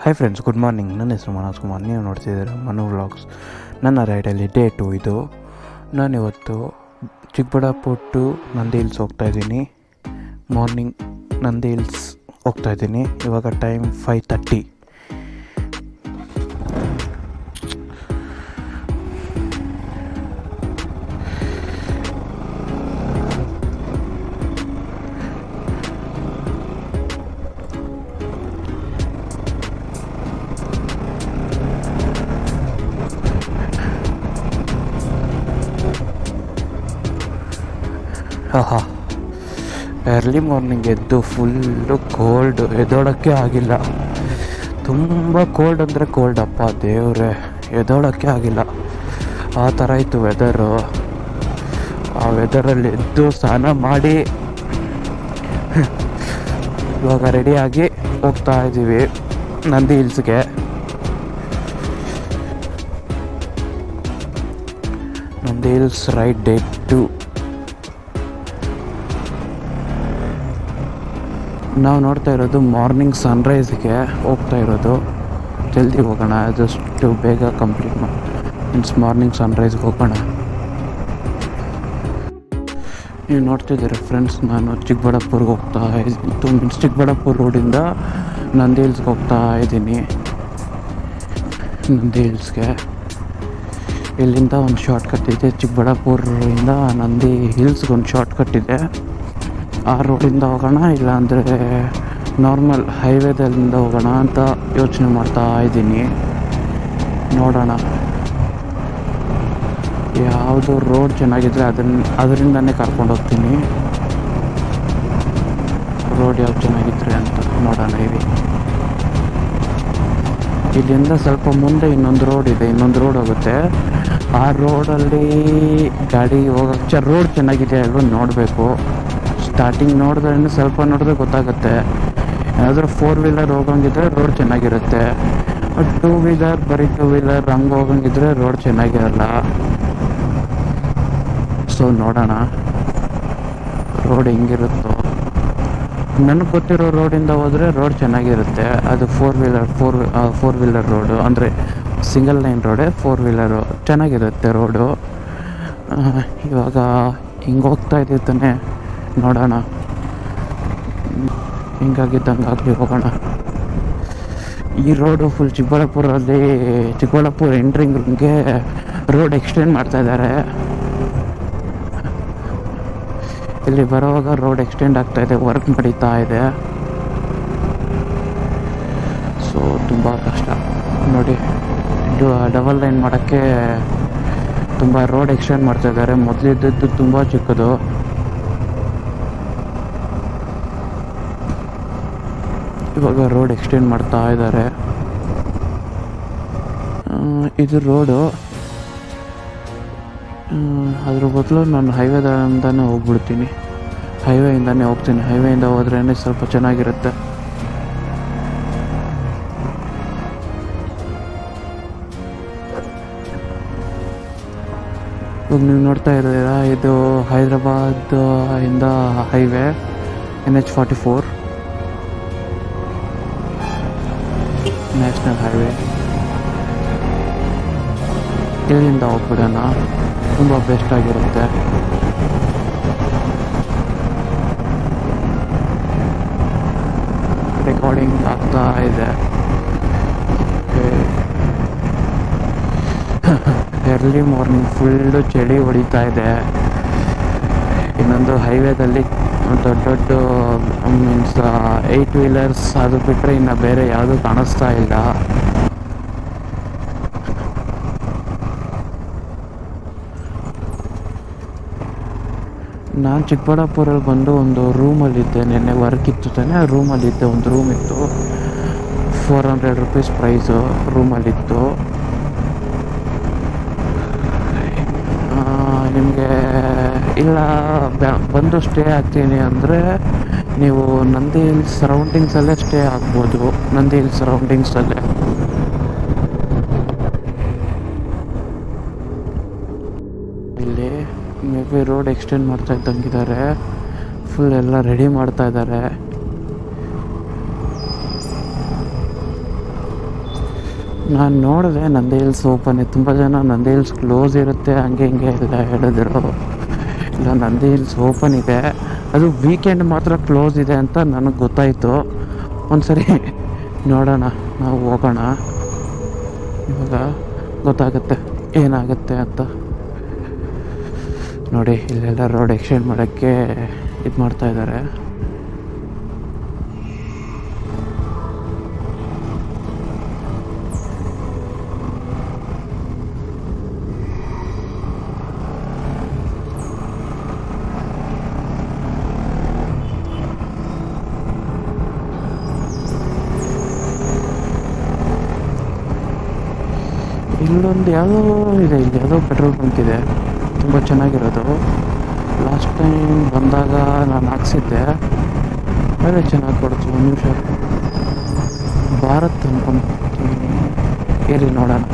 Hi friends, good morning. ನನ್ನ ಹೆಸರು ಮನೋಜ್ ಕುಮಾರ್. ನೀವು ನೋಡ್ತಿದ್ದೀರಾ ಮನು ವ್ಲಾಗ್ಸ್. ನನ್ನ ರೈಡಲ್ಲಿ ಡೇ 2 ಇದು. ನಾನಿವತ್ತು ಚಿಕ್ಕಬಳ್ಳಾಪುರ ಟು ನಂದಿ ಹಿಲ್ಸ್ ಹೋಗ್ತಾಯಿದ್ದೀನಿ. ಮಾರ್ನಿಂಗ್ ನಂದಿ ಹಿಲ್ಸ್ ಹೋಗ್ತಾಯಿದ್ದೀನಿ. ಇವಾಗ ಟೈಮ್ 5:30. ಎರ್ಲಿ ಮಾರ್ನಿಂಗ್ ಎದ್ದು ಫುಲ್ಲು ಕೋಲ್ಡ್, ಎದ್ದೋಳಕ್ಕೆ ಆಗಿಲ್ಲ. ತುಂಬ ಕೋಲ್ಡ್ ಅಂದರೆ ಕೋಲ್ಡ್, ಅಪ್ಪ ದೇವ್ರೆ, ಎದ್ದೋಳಕ್ಕೆ ಆಗಿಲ್ಲ. ಆ ಥರ ಇತ್ತು ವೆದರು. ಆ ವೆದರಲ್ಲಿ ಎದ್ದು ಸ್ನಾನ ಮಾಡಿ ಇವಾಗ ರೆಡಿಯಾಗಿ ಹೋಗ್ತಾ ಇದ್ದೀವಿ ನಂದಿ ಹಿಲ್ಸ್ಗೆ. Nandi Hills ride day 2. ನಾವು ನೋಡ್ತಾ ಇರೋದು ಮಾರ್ನಿಂಗ್ ಸನ್ರೈಸ್ಗೆ ಹೋಗ್ತಾ ಇರೋದು. ಜಲ್ದಿ ಹೋಗೋಣ, ಆದಷ್ಟು ಬೇಗ ಕಂಪ್ಲೀಟ್ ಮೀನ್ಸ್ ಮಾರ್ನಿಂಗ್ ಸನ್ರೈಸ್ಗೆ ಹೋಗೋಣ. ನೀವು ನೋಡ್ತಿದ್ದೀರ ಫ್ರೆಂಡ್ಸ್, ನಾನು ಚಿಕ್ಕಬಳ್ಳಾಪುರ್ಗೆ ಹೋಗ್ತಾ ಇದ್ದೀನಿ. ಮೀನ್ಸ್ ಚಿಕ್ಕಬಳ್ಳಾಪುರ ರೋಡಿಂದ ನಂದಿ ಹಿಲ್ಸ್ಗೆ ಹೋಗ್ತಾ ಇದ್ದೀನಿ. ನಂದಿ ಹಿಲ್ಸ್ಗೆ ಇಲ್ಲಿಂದ ಒಂದು ಶಾರ್ಟ್ ಕಟ್ ಇದೆ. ಚಿಕ್ಕಬಳ್ಳಾಪುರದಿಂದ ನಂದಿ ಹಿಲ್ಸ್ಗೆ ಒಂದು ಶಾರ್ಟ್ ಕಟ್ ಇದೆ. ಆ ರೋಡಿಂದ ಹೋಗೋಣ, ಇಲ್ಲಾಂದರೆ ನಾರ್ಮಲ್ ಹೈವೇದಲ್ಲಿಂದ ಹೋಗೋಣ ಅಂತ ಯೋಚನೆ ಮಾಡ್ತಾ ಇದ್ದೀನಿ. ನೋಡೋಣ ಯಾವುದು ರೋಡ್ ಚೆನ್ನಾಗಿದ್ರೆ ಅದರಿಂದನೇ ಕರ್ಕೊಂಡು ಹೋಗ್ತೀನಿ. ರೋಡ್ ಯಾವ್ದು ಚೆನ್ನಾಗಿದ್ರೆ ಅಂತ ನೋಡೋಣ. ಇಲ್ಲಿಂದ ಸ್ವಲ್ಪ ಮುಂದೆ ಇನ್ನೊಂದು ರೋಡ್ ಇದೆ, ಇನ್ನೊಂದು ರೋಡ್ ಹೋಗುತ್ತೆ. ಆ ರೋಡಲ್ಲಿ ಗಾಡಿ ಹೋಗೋಕ್ಕೆ ರೋಡ್ ಚೆನ್ನಾಗಿದೆ ಅಲ್ವ ನೋಡಬೇಕು. ಸ್ಟಾರ್ಟಿಂಗ್ ನೋಡಿದ್ರೆ ಸ್ವಲ್ಪ ನೋಡಿದ್ರೆ ಗೊತ್ತಾಗುತ್ತೆ. ಏನಾದರೂ 4 ವೀಲರ್ ಹೋಗಂಗಿದ್ರೆ ರೋಡ್ ಚೆನ್ನಾಗಿರುತ್ತೆ. 2 ವೀಲರ್ ಬರೀ 2 ವೀಲರ್ ಹಂಗೆ ಹೋಗಂಗಿದ್ರೆ ರೋಡ್ ಚೆನ್ನಾಗಿರಲ್ಲ. ಸೊ ನೋಡೋಣ ರೋಡ್ ಹೆಂಗಿರುತ್ತೋ. ನನಗೆ ಗೊತ್ತಿರೋ ರೋಡಿಂದ ಹೋದರೆ ರೋಡ್ ಚೆನ್ನಾಗಿರುತ್ತೆ. ಅದು 4 ವೀಲರ್ ರೋಡು, ಅಂದರೆ ಸಿಂಗಲ್ ಲೈನ್ ರೋಡೇ, 4 ವೀಲರು ಚೆನ್ನಾಗಿರುತ್ತೆ ರೋಡು. ಇವಾಗ ಹಿಂಗೆ ಹೋಗ್ತಾ ಇದ್ದಿರ್ತಾನೆ, ನೋಡೋಣ ಹಿಂಗಾಗಿದ್ದಂಗೆ ಆಗಲಿ ಹೋಗೋಣ. ಈ ರೋಡು ಫುಲ್ ಚಿಕ್ಕಬಳ್ಳಾಪುರ ಎಂಟ್ರಿಂಗ್ಗೆ ರೋಡ್ ಎಕ್ಸ್ಟೆಂಡ್ ಮಾಡ್ತಾ ಇದ್ದಾರೆ. ಇಲ್ಲಿ ಬರೋವಾಗ ರೋಡ್ ಎಕ್ಸ್ಟೆಂಡ್ ಆಗ್ತಾ ಇದೆ, ವರ್ಕ್ ನಡೀತಾ ಇದೆ. ಸೊ ತುಂಬ ಕಷ್ಟ ನೋಡಿ. ಡಬಲ್ ಲೈನ್ ಮಾಡೋಕ್ಕೆ ತುಂಬ ರೋಡ್ ಎಕ್ಸ್ಟೆಂಡ್ ಮಾಡ್ತಾ ಇದ್ದಾರೆ. ಮೊದಲಿದ್ದದ್ದು ತುಂಬ ಚಿಕ್ಕದು. ಇವಾಗ ರೋಡ್ ಎಕ್ಸ್ಟೆಂಡ್ ಮಾಡ್ತಾ ಇದ್ದಾರೆ. ಇದು ರೋಡು. ಅದ್ರ ಬದಲು ನಾನು ಹೈವೇದಿಂದನೇ ಹೋಗ್ಬಿಡ್ತೀನಿ. ಹೈವೇಯಿಂದನೇ ಹೋಗ್ತೀನಿ. ಹೈವೇಯಿಂದ ಹೋದ್ರೇ ಸ್ವಲ್ಪ ಚೆನ್ನಾಗಿರುತ್ತೆ. ಇವಾಗ ನೀವು ನೋಡ್ತಾ ಇದ್ದೀರಾ, ಇದು ಹೈದ್ರಾಬಾದ್ ಇಂದ ಹೈವೇ NH44 ನ್ಯಾಷನಲ್ ಹೈವೇ. ಇಲ್ಲಿಂದ ಹೋಗ್ಬಿಡೋಣ, ತುಂಬ ಬೆಸ್ಟ್ ಆಗಿರುತ್ತೆ. ರೆಕಾರ್ಡಿಂಗ್ ಆಗ್ತಾ ಇದೆ. ಎರ್ಲಿ ಮಾರ್ನಿಂಗ್ ಫುಲ್ಲು ಚಳಿ ಹೊಡಿತಾ ಇದೆ. ಇನ್ನೊಂದು ಹೈವೇದಲ್ಲಿ ದೊಡ್ಡ ಮೀನ್ಸ್ 8 ವೀಲರ್ಸ್ ಅದು ಬಿಟ್ಟರೆ ಇನ್ನು ಬೇರೆ ಯಾವುದೂ ಕಾಣಿಸ್ತಾ ಇಲ್ಲ. ನಾನು ಚಿಕ್ಕಬಳ್ಳಾಪುರಲ್ಲಿ ಬಂದು ಒಂದು ರೂಮಲ್ಲಿದ್ದೆ. ನೆನ್ನೆ ವರ್ಕ್ ಇತ್ತು ತಾನೆ, ಆ ರೂಮಲ್ಲಿದ್ದೆ. ಒಂದು ರೂಮ್ ಇತ್ತು, 400 ರೂಪೀಸ್ ಪ್ರೈಸು ರೂಮಲ್ಲಿತ್ತು. ನಿಮಗೆ ಇಲ್ಲ ಬಂದು ಸ್ಟೇ ಆಗ್ತೀನಿ ಅಂದರೆ ನೀವು ನಂದಿ ಹಿಲ್ಸ್ ಸರೌಂಡಿಂಗ್ಸಲ್ಲೇ ಸ್ಟೇ ಆಗ್ಬೋದು. ನಂದಿ ಹಿಲ್ಸ್ ಸರೌಂಡಿಂಗ್ಸಲ್ಲೇ ಇಲ್ಲಿ ಮೇ ಬಿ ರೋಡ್ ಎಕ್ಸ್ಟೆಂಡ್ ಮಾಡ್ತಾ ಇದ್ದಂಗಿದ್ದಾರೆ. ಫುಲ್ ಎಲ್ಲ ರೆಡಿ ಮಾಡ್ತಾ ಇದ್ದಾರೆ. ನಾನು ನೋಡಿದೆ ನಂದಿ ಹಿಲ್ಸ್ ಓಪನ್ ಇದೆ. ತುಂಬ ಜನ ನಂದಿ ಹಿಲ್ಸ್ ಕ್ಲೋಸ್ ಇರುತ್ತೆ ಹಂಗೆ ಹಿಂಗೆ ಎಲ್ಲ ಹೇಳಿದ್ರು. ಇಲ್ಲ, ನಂದಿ ಹಿಲ್ಸ್ ಓಪನ್ ಇದೆ, ಅದು ವೀಕೆಂಡ್ ಮಾತ್ರ ಕ್ಲೋಸ್ ಇದೆ ಅಂತ ನನಗೆ ಗೊತ್ತಾಯಿತು. ಒಂದ್ಸರಿ ನೋಡೋಣ, ನಾವು ಹೋಗೋಣ, ಇವಾಗ ಗೊತ್ತಾಗುತ್ತೆ ಏನಾಗುತ್ತೆ ಅಂತ. ನೋಡಿ, ಇಲ್ಲೆಲ್ಲ ರೋಡ್ ಎಕ್ಸ್ಟೆಂಡ್ ಮಾಡೋಕ್ಕೆ ಇದು ಮಾಡ್ತಾಯಿದ್ದಾರೆ. ಇಲ್ಲೊಂದು ಯಾವುದೋ ಇದೆ, ಇಲ್ಲಿ ಯಾವುದೋ ಪೆಟ್ರೋಲ್ ಬಂಕ್ ಇದೆ, ತುಂಬ ಚೆನ್ನಾಗಿರೋದು. ಲಾಸ್ಟ್ ಟೈಮ್ ಬಂದಾಗ ನಾನು ಹಾಕ್ಸಿದ್ದೆ, ಒಳ್ಳೆ ಚೆನ್ನಾಗಿ ಕೊಡ್ತು. ಒಂದು ನಿಮಿಷ, ಭಾರತ್ ಅನ್ಕೊಂತೀನಿ, ಏರಿ ನೋಡೋಣ.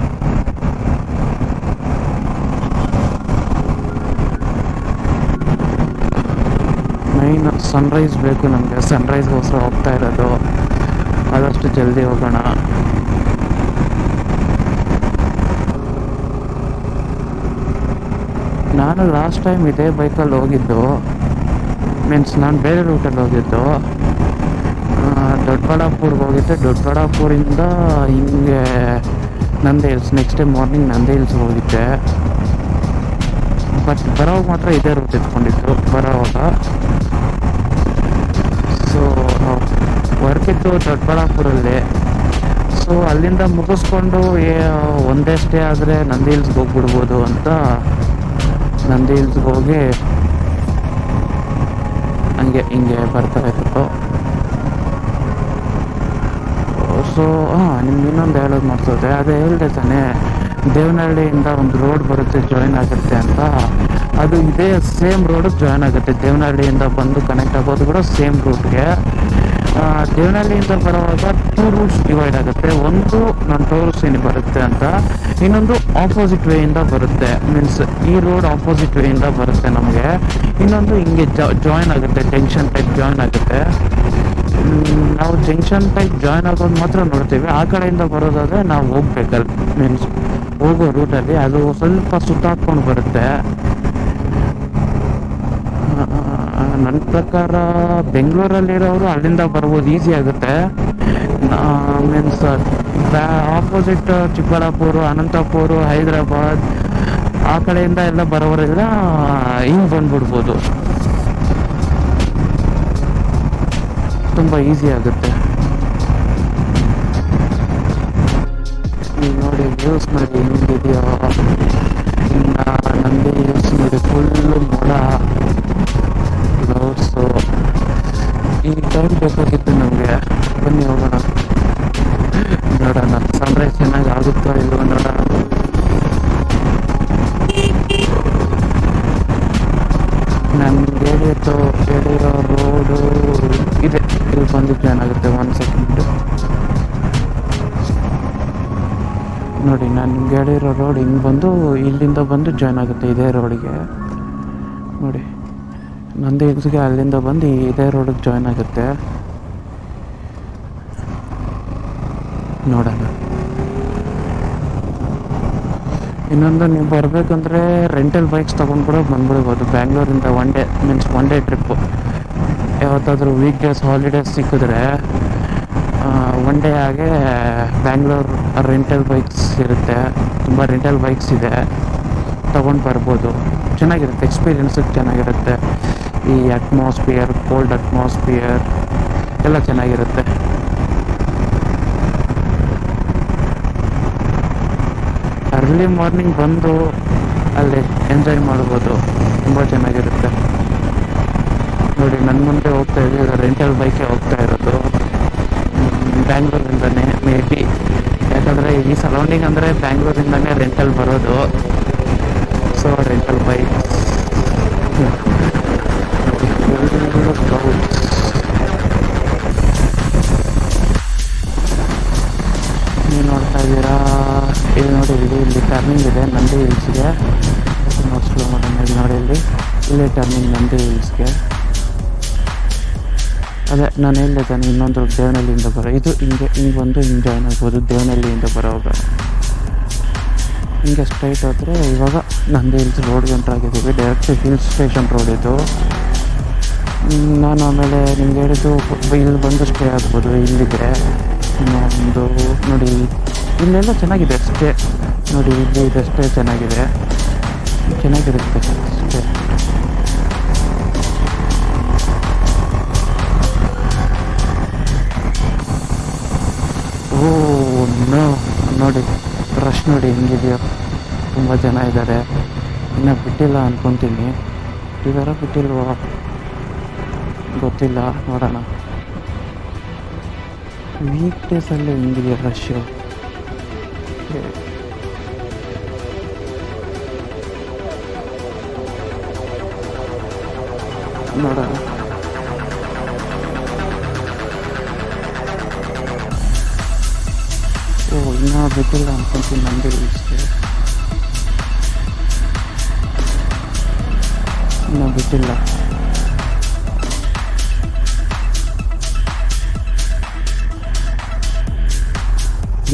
ಮೈನ್ ಸನ್ರೈಸ್ ಬೇಕು ನಮಗೆ, ಸನ್ರೈಸ್ಗೋಸ್ಕರ ಹೋಗ್ತಾ ಇರೋದು. ಆದಷ್ಟು ಜಲ್ದಿ ಹೋಗೋಣ. ನಾನು ಲಾಸ್ಟ್ ಟೈಮ್ ಇದೇ ಬೈಕಲ್ಲಿ ಹೋಗಿದ್ದು, ಮೀನ್ಸ್ ನಾನು ಬೇರೆ ರೂಟಲ್ಲಿ ಹೋಗಿದ್ದು. ದೊಡ್ಡಬಳ್ಳಾಪುರ್ಗೆ ಹೋಗಿದ್ದೆ, ದೊಡ್ಡಬಳ್ಳಾಪುರಿಂದ ಹಿಂಗೆ Nandi hills, next day morning Nandi hills ಹೋಗಿದ್ದೆ. ಬಟ್ ಬರೋವಾಗ ಮಾತ್ರ ಇದೇ ರೂಟ್ ಇಟ್ಕೊಂಡಿದ್ದು ಬರೋವಾಗ. ಸೊ ವರ್ಕ್ ಇದ್ದು ದೊಡ್ಡಬಳ್ಳಾಪುರಲ್ಲಿ. ಸೊ ಅಲ್ಲಿಂದ ಮುಗಿಸ್ಕೊಂಡು ಒಂದೇ ಸ್ಟೇ ಆದರೆ ನಂದಿ ಹಿಲ್ಸ್ಗೆ ಹೋಗ್ಬಿಡ್ಬೋದು ಅಂತ ನಂದಿ ಹಿಲ್ಸ್ಗೆ ಹೋಗಿ ಹಂಗೆ ಹಿಂಗೆ ಬರ್ತಾ ಇತ್ತು. ಸೊ ನಿಮ್ಗೆ ಇನ್ನೊಂದು ಹೇಳೋದು ಮಾಡ್ತದೆ, ಅದೇ ಹೇಳಿದೆ ತಾನೇ, ದೇವನಹಳ್ಳಿಯಿಂದ ಒಂದು ರೋಡ್ ಬರುತ್ತೆ ಜಾಯಿನ್ ಆಗುತ್ತೆ ಅಂತ. ಅದು ಇದೇ ಸೇಮ್ ರೋಡಿಗೆ ಜಾಯಿನ್ ಆಗುತ್ತೆ. ದೇವನಹಳ್ಳಿಯಿಂದ ಬಂದು ಕನೆಕ್ಟ್ ಆಗೋದು ಕೂಡ ಸೇಮ್ ರೂಟ್ಗೆ. ದೇವನಹಳ್ಳಿಯಿಂದ ಬರುವಾಗ 2 ರೂಟ್ಸ್ ಡಿವೈಡ್ ಆಗುತ್ತೆ. ಒಂದು ನಾನು ತೋರಿಸ್ತೀನಿ ಬರುತ್ತೆ ಅಂತ, ಇನ್ನೊಂದು ಆಪೋಸಿಟ್ ವೇಯಿಂದ ಬರುತ್ತೆ. ಮೀನ್ಸ್ ಈ ರೋಡ್ ಆಪೋಸಿಟ್ ವೇಯಿಂದ ಬರುತ್ತೆ ನಮಗೆ. ಇನ್ನೊಂದು ಹಿಂಗೆ ಜಾಯಿನ್ ಆಗುತ್ತೆ, ಜಂಕ್ಷನ್ ಟೈಪ್ ಜಾಯಿನ್ ಆಗುತ್ತೆ. ನಾವು ಜಂಕ್ಷನ್ ಟೈಪ್ ಜಾಯಿನ್ ಆಗೋದು ಮಾತ್ರ ನೋಡ್ತೀವಿ. ಆ ಕಡೆಯಿಂದ ಬರೋದಾದರೆ ನಾವು ಹೋಗ್ಬೇಕಲ್ಲ, ಮೀನ್ಸ್ ಹೋಗೋ ರೂಟಲ್ಲಿ ಅದು ಸ್ವಲ್ಪ ಸುತ್ತಾಕ್ಕೊಂಡು ಬರುತ್ತೆ. ನನ್ನ ಪ್ರಕಾರ ಬೆಂಗಳೂರಲ್ಲಿರೋರು ಅಲ್ಲಿಂದ ಬರ್ಬೋದು, ಈಸಿ ಆಗುತ್ತೆ. ಮೀನ್ಸ್ ಆಪೋಸಿಟ್ ಚಿಕ್ಕಬಳ್ಳಾಪುರ, ಅನಂತಪುರ, ಹೈದರಾಬಾದ್ ಆ ಕಡೆಯಿಂದ ಎಲ್ಲ ಬರೋವರೆಲ್ಲ ಹಿಂಗೆ ಬಂದ್ಬಿಡ್ಬೋದು, ತುಂಬ ಈಸಿ ಆಗುತ್ತೆ. ನೋಡಿ ವ್ಯೂಸ್ ನೋಡಿ ಹೆಂಗಿದೆಯೋ. ಇನ್ನು ನಂದಿ ಹಿಲ್ಸ್ ನೋಡಿ, ಫುಲ್ಲು ಮೋಡ, ಕ್ಲೌಡ್ಸು. ಈ ಟೈಮ್ ಬೇಕಾಗಿತ್ತು ನಮಗೆ. ಬನ್ನಿ ಹೋಗೋಣ, ನೋಡೋಣ ಸನ್ರೈಸ್ ಚೆನ್ನಾಗಿ ಆಗುತ್ತೋ ಇಲ್ವೋ ನೋಡೋಣ. ನನಗೆ ಹೇಳಿರೋ ರೋಡು ಇದೆ, ಇಲ್ಲಿ ಬಂದು ಚೆನ್ನಾಗುತ್ತೆ. 1 ಸೆಕೆಂಡು ನೋಡಿ, ನಾನು ನಿಮ್ಗೆ ಹೇಳಿರೋ ರೋಡ್ ಹಿಂಗೆ ಬಂದು ಇಲ್ಲಿಂದ ಬಂದು ಜಾಯ್ನ್ ಆಗುತ್ತೆ ಇದೇ ರೋಡಿಗೆ. ನೋಡಿ, ನಂದಿ ಹಿಲ್ಸ್ಗೆ ಅಲ್ಲಿಂದ ಬಂದು ಇದೇ ರೋಡಿಗೆ ಜಾಯ್ನ್ ಆಗುತ್ತೆ. ನೋಡೋಣ. ಇನ್ನೊಂದು, ನೀವು ಬರಬೇಕಂದ್ರೆ ರೆಂಟಲ್ ಬೈಕ್ಸ್ ತೊಗೊಂಡು ಕೂಡ ಬಂದ್ಬಿಡ್ಬೋದು ಬ್ಯಾಂಗ್ಳೂರಿಂದ. One day trip. ಯಾವತ್ತಾದರೂ ವೀಕ್ ಡೇಸ್ ಹಾಲಿಡೇಸ್ ಸಿಕ್ಕಿದ್ರೆ ಒನ್ ಡೇ ಹಾಗೆ ಬ್ಯಾಂಗ್ಳೂರ್ ರೆಂಟಲ್ ಬೈಕ್ಸ್ ಇರುತ್ತೆ, ತುಂಬ ರೆಂಟಲ್ ಬೈಕ್ಸ್ ಇದೆ, ತೊಗೊಂಡು ಬರ್ಬೋದು. ಚೆನ್ನಾಗಿರುತ್ತೆ, ಎಕ್ಸ್ಪೀರಿಯನ್ಸಿಗೆ ಚೆನ್ನಾಗಿರುತ್ತೆ. ಈ ಅಟ್ಮಾಸ್ಫಿಯರ್, ಕೋಲ್ಡ್ ಅಟ್ಮಾಸ್ಫಿಯರ್ ಎಲ್ಲ ಚೆನ್ನಾಗಿರುತ್ತೆ. ಅರ್ಲಿ ಮಾರ್ನಿಂಗ್ ಬಂದು ಅಲ್ಲಿ ಎಂಜಾಯ್ ಮಾಡ್ಬೋದು, ತುಂಬ ಚೆನ್ನಾಗಿರುತ್ತೆ. ನೋಡಿ, ನನ್ನ ಮುಂದೆ ಹೋಗ್ತಾ ಇದ್ದೀವಿ, ರೆಂಟಲ್ ಬೈಕೇ ಹೋಗ್ತಾ ಇರೋದು ಬ್ಯಾಂಗ್ಳೂರಿಂದನೇ ಮೇ ಬಿ. ಯಾಕಂದರೆ ಈ ಸರೌಂಡಿಂಗ್ ಅಂದರೆ ಬ್ಯಾಂಗ್ಳೂರಿಂದನೇ ರೆಂಟಲ್ ಬರೋದು. ಸೊ ರೆಂಟಲ್ ಬೈಕ್ ನೀವು ನೋಡ್ತಾ ಇದ್ದೀರಾ. ಇಲ್ಲಿ ನೋಡಿ, ಇಲ್ಲಿ ಟರ್ನಿಂಗ್ ಇದೆ ನಂದಿ ಹಿಲ್ಸ್ಗೆ. ಸ್ಲೋ ಮಾಡೋಣ. ಇಲ್ಲಿ ನೋಡಿ, ಇಲ್ಲಿ ಟರ್ನಿಂಗ್ ನಂದಿ ಹಿಲ್ಸ್ಗೆ. ಅದೇ ನಾನು ಹೇಳಿದೆ ತಾನೆ, ಇನ್ನೊಂದು ದೇವನಹಳ್ಳಿಯಿಂದ ಇದು ಹಿಂಗೆ ಬಂದು ಹಿಂಗೆ ಜಾಯ್ನ್ ಆಗ್ಬೋದು ದೇವನಹಳ್ಳಿಯಿಂದ ಬರೋವಾಗ. ಹಿಂಗೆ ಸ್ಟ್ರೈಟ್ ಹೋದರೆ ಇವಾಗ ನಂದಿ ಹಿಲ್ಸ್ ರೋಡ್ಗೆ ಎಂಟ್ರಾಗಿದ್ದೀವಿ. ಡೈರೆಕ್ಟ್ ಹಿಲ್ ಸ್ಟೇಷನ್ ರೋಡ್ ಇದು. ನಾನು ಆಮೇಲೆ ನಿಮ್ಗೆ ಹೇಳಿದ್ದು ಇಲ್ಲಿ ಬಂದು ಸ್ಟೇ ಆಗ್ಬೋದು. ಇಲ್ಲಿಗೆ ಇನ್ನೊಂದು ನೋಡಿ, ಇಲ್ಲೆಲ್ಲ ಚೆನ್ನಾಗಿದೆ ಸ್ಟೇ. ನೋಡಿ ಇಲ್ಲಿ ಇದೆ ಸ್ಟೇ, ಚೆನ್ನಾಗಿರುತ್ತೆ ಸ್ಟೇ. ನೋಡಿ ರಶ್ ನೋಡಿ ಹೆಂಗಿದೆಯೋ, ತುಂಬ ಜನ ಇದ್ದಾರೆ. ಇನ್ನೂ ಬಿಟ್ಟಿಲ್ಲ ಅಂದ್ಕೊತೀನಿ, ಬಿಟ್ಟಿದಾರ ಬಿಟ್ಟಿಲ್ವೋ ಗೊತ್ತಿಲ್ಲ, ನೋಡೋಣ. ವೀಕ್ ಡೇಸಲ್ಲಿ ಹೆಂಗಿದೆಯೋ ರಶ್ಶು. ನೋಡೋಣ. ಇನ್ನೂ ಬಿಟ್ಟಿಲ್ಲ ಅಂದ್ಕೊತೀನಿ ನಂದಿ ಹಿಲ್ಸ್ಗೆ. ಇನ್ನೂ ಬಿಟ್ಟಿಲ್ಲ.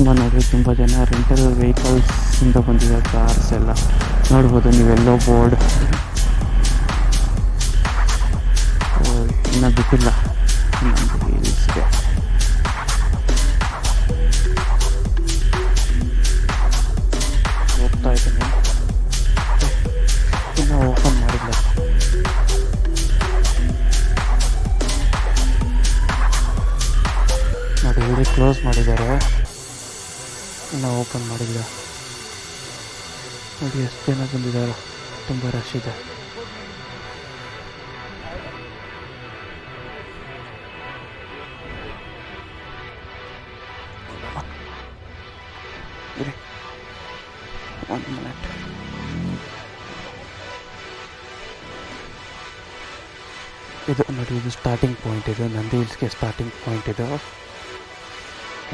ನೋಡಿ ತುಂಬ ಜನ ರೆಂಟಲ್ ವೆಹಿಕಲ್ಸಿಂದ ಬಂದಿದ್ದಾರೆ, ಕಾರ್ಸ್ ಎಲ್ಲ ನೋಡ್ಬೋದು ನೀವೆಲ್ಲೋ ಬೋರ್ಡ್. ಇನ್ನೂ ಬಿಟ್ಟಿಲ್ಲ ನಂದಿ ಹಿಲ್ಸ್ಗೆ. ಹೋಗ್ತಾ ಇದ್ದೀನಿ, ಇನ್ನೂ ಓಪನ್ ಮಾಡಿಲ್ಲ. ನೋಡಿ ಇಲ್ಲಿ ಕ್ಲೋಸ್ ಮಾಡಿದ್ದಾರೆ, ಇನ್ನೂ ಓಪನ್ ಮಾಡಿಲ್ಲ. ನೋಡಿ ಎಷ್ಟು ಜನ ಬಂದಿದ್ದಾರೆ, ತುಂಬ ರಶ್ ಇದೆ. ಒಂದು ಮಿನಿಟ್. ಇದು ನೋಡಿ, ಇದು ಸ್ಟಾರ್ಟಿಂಗ್ ಪಾಯಿಂಟ್. ಇದು ನಂದಿ ಹಿಲ್ಸ್ಗೆ ಸ್ಟಾರ್ಟಿಂಗ್ ಪಾಯಿಂಟ್. ಇದು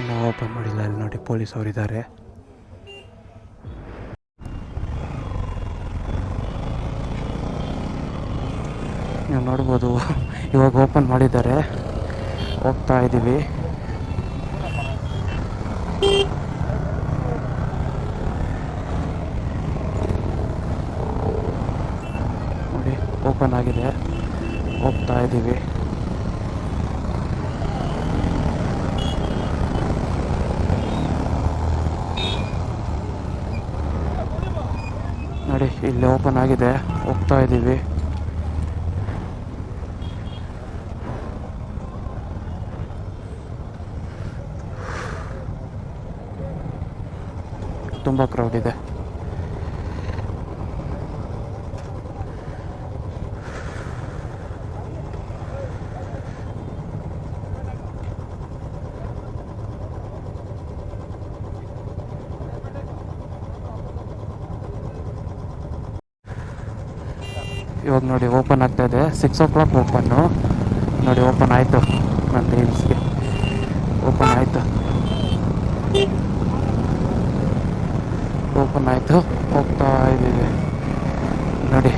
ಇನ್ನೂ ಓಪನ್ ಮಾಡಿಲ್ಲ. ಅಲ್ಲಿ ನೋಡಿ ಪೊಲೀಸ್ ಅವರಿದ್ದಾರೆ. ನೀವು ನೋಡ್ಬೋದು, ಇವಾಗ ಓಪನ್ ಮಾಡಿದ್ದಾರೆ. ಹೋಗ್ತಾ ಇದ್ದೀವಿ. ನೋಡಿ ಓಪನ್ ಆಗಿದೆ, ಹೋಗ್ತಾ ಇದ್ದೀವಿ. ನೋಡಿ ಇಲ್ಲಿ ಓಪನ್ ಆಗಿದೆ, ಹೋಗ್ತಾ ಇದ್ದೀವಿ. ತುಂಬ ಕ್ರೌಡ್ ಇದೆ. ಇವಾಗ ನೋಡಿ ಓಪನ್ ಆಗ್ತಾ ಇದೆ. 6 o'clock ಓಪನ್ನು. ನೋಡಿ ಓಪನ್ ಆಯಿತು, ನಂದಿ ಹಿಲ್ಸ್ಗೆ ಓಪನ್ ಆಯಿತು. ಹೋಗ್ತಾ ಇದ್ದೀವಿ. ನೋಡಿ